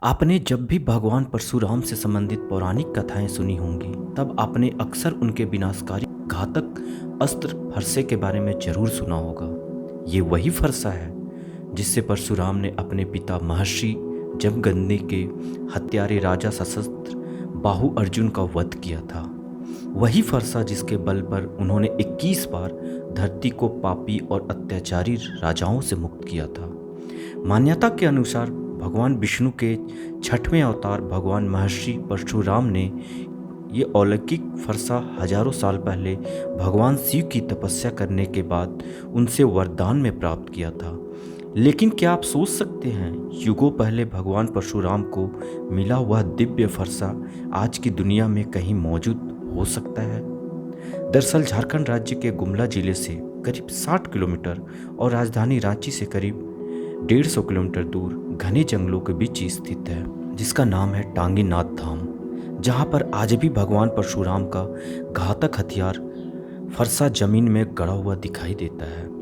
आपने जब भी भगवान परशुराम से संबंधित पौराणिक कथाएं सुनी होंगी, तब आपने अक्सर उनके विनाशकारी घातक अस्त्र फरसे के बारे में जरूर सुना होगा। ये वही फरसा है जिससे परशुराम ने अपने पिता महर्षि जमदग्नि के हत्यारे राजा सशस्त्र बाहु अर्जुन का वध किया था। वही फरसा जिसके बल पर उन्होंने 21 बार धरती को पापी और अत्याचारी राजाओं से मुक्त किया था। मान्यता के अनुसार भगवान विष्णु के 6वें अवतार भगवान महर्षि परशुराम ने ये अलौकिक फरसा हजारों साल पहले भगवान शिव की तपस्या करने के बाद उनसे वरदान में प्राप्त किया था। लेकिन क्या आप सोच सकते हैं, युगों पहले भगवान परशुराम को मिला वह दिव्य फरसा आज की दुनिया में कहीं मौजूद हो सकता है? दरअसल झारखंड राज्य के गुमला जिले से करीब 60 किलोमीटर और राजधानी रांची से करीब 150 किलोमीटर दूर घने जंगलों के बीच स्थित है, जिसका नाम है टांगी नाथ धाम, जहां पर आज भी भगवान परशुराम का घातक हथियार फरसा जमीन में गड़ा हुआ दिखाई देता है।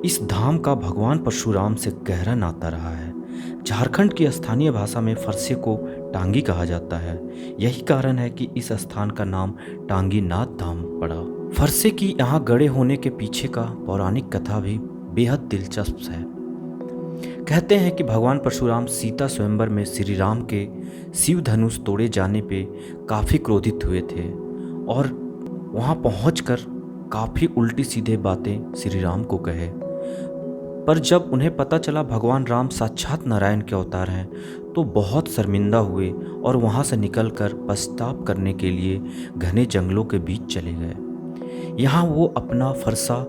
इस धाम का भगवान परशुराम से गहरा नाता रहा है। झारखंड की स्थानीय भाषा में फरसे को टांगी कहा जाता है। यही कारण है कि इस स्थान का नाम टांगी नाथ धाम पड़ा। फरसे की यहाँ गड़े होने के पीछे का पौराणिक कथा भी बेहद दिलचस्प है। कहते हैं कि भगवान परशुराम सीता स्वयंवर में श्री राम के शिव धनुष तोड़े जाने पे काफ़ी क्रोधित हुए थे और वहाँ पहुंचकर काफ़ी उल्टी सीधे बातें श्री राम को कहे। पर जब उन्हें पता चला भगवान राम साक्षात नारायण के अवतार हैं, तो बहुत शर्मिंदा हुए और वहाँ से निकलकर पश्चाताप करने के लिए घने जंगलों के बीच चले गए। यहाँ वो अपना फरसा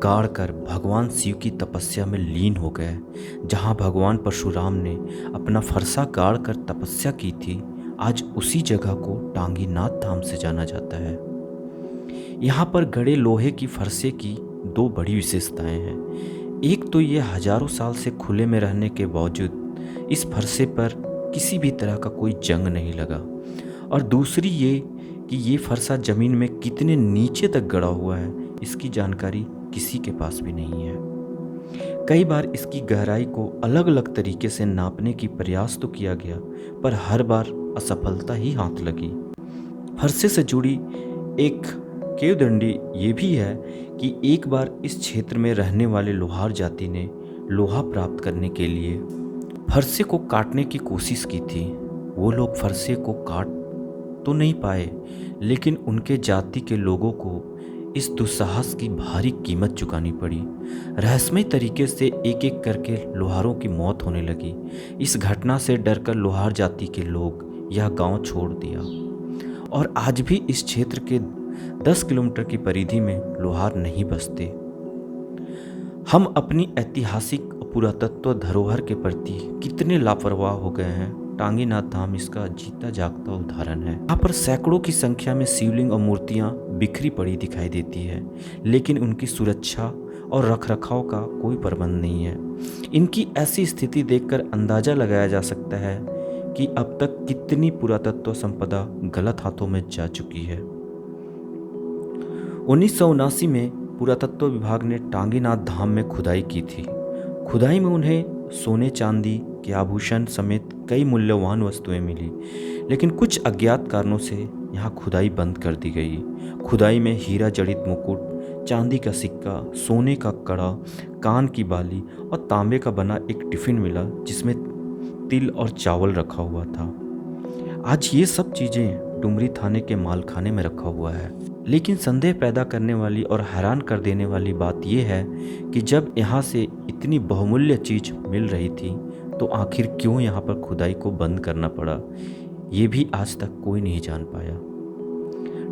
गाड़ कर भगवान शिव की तपस्या में लीन हो गए। जहाँ भगवान परशुराम ने अपना फरसा गाड़ कर तपस्या की थी, आज उसी जगह को टांगी नाथ धाम से जाना जाता है। यहाँ पर गड़े लोहे की फरसे की दो बड़ी विशेषताएं हैं। एक तो ये हजारों साल से खुले में रहने के बावजूद इस फरसे पर किसी भी तरह का कोई जंग नहीं लगा, और दूसरी ये कि ये फरसा जमीन में कितने नीचे तक गड़ा हुआ है, इसकी जानकारी किसी के पास भी नहीं है। कई बार इसकी गहराई को अलग अलग तरीके से नापने की प्रयास तो किया गया, पर हर बार असफलता ही हाथ लगी। फरसे से जुड़ी एक किंवदंती ये भी है कि एक बार इस क्षेत्र में रहने वाले लोहार जाति ने लोहा प्राप्त करने के लिए फरसे को काटने की कोशिश की थी। वो लोग फरसे को काट तो नहीं पाए, लेकिन उनके जाति के लोगों को इस दुस्साहस की भारी कीमत चुकानी पड़ी। रहस्यमय तरीके से एक एक करके लोहारों की मौत होने लगी। इस घटना से डरकर लोहार जाति के लोग यह गांव छोड़ दिया और आज भी इस क्षेत्र के 10 किलोमीटर की परिधि में लोहार नहीं बसते। हम अपनी ऐतिहासिक पुरातत्व धरोहर के प्रति कितने लापरवाह हो गए हैं। टांगी नाथ धाम इसका जीता जागता उदाहरण है। यहाँ पर सैकड़ों की संख्या में शिवलिंग और मूर्तियाँ बिखरी पड़ी दिखाई देती है, लेकिन उनकी सुरक्षा और रखरखाव का कोई प्रबंध नहीं है। इनकी ऐसी स्थिति देखकर अंदाजा लगाया जा सकता है कि अब तक कितनी पुरातत्व संपदा गलत हाथों में जा चुकी है। 1979 में पुरातत्व विभाग ने टांगी नाथ धाम में खुदाई की थी। खुदाई में उन्हें सोने चांदी के आभूषण समेत कई मूल्यवान वस्तुएं मिली, लेकिन कुछ अज्ञात कारणों से यहाँ खुदाई बंद कर दी गई। खुदाई में हीरा जड़ित मुकुट, चांदी का सिक्का, सोने का कड़ा, कान की बाली और तांबे का बना एक टिफिन मिला जिसमें तिल और चावल रखा हुआ था। आज ये सब चीज़ें डुमरी थाने के मालखाने में रखा हुआ है। लेकिन संदेह पैदा करने वाली और हैरान कर देने वाली बात यह है कि जब यहाँ से इतनी बहुमूल्य चीज़ मिल रही थी, तो आखिर क्यों यहाँ पर खुदाई को बंद करना पड़ा, ये भी आज तक कोई नहीं जान पाया।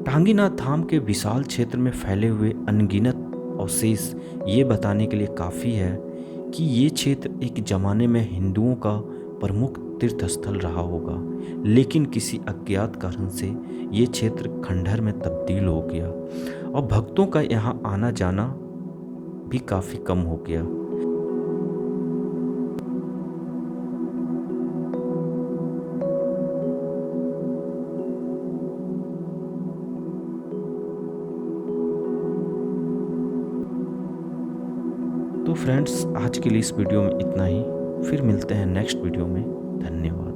टांगी नाथ धाम के विशाल क्षेत्र में फैले हुए अनगिनत अवशेष ये बताने के लिए काफ़ी है कि ये क्षेत्र एक ज़माने में हिंदुओं का प्रमुख तीर्थस्थल रहा होगा, लेकिन किसी अज्ञात कारण से ये क्षेत्र खंडहर में तब्दील हो गया और भक्तों का यहाँ आना जाना भी काफ़ी कम हो गया। तो फ्रेंड्स, आज के लिए इस वीडियो में इतना ही। फिर मिलते हैं नेक्स्ट वीडियो में। धन्यवाद।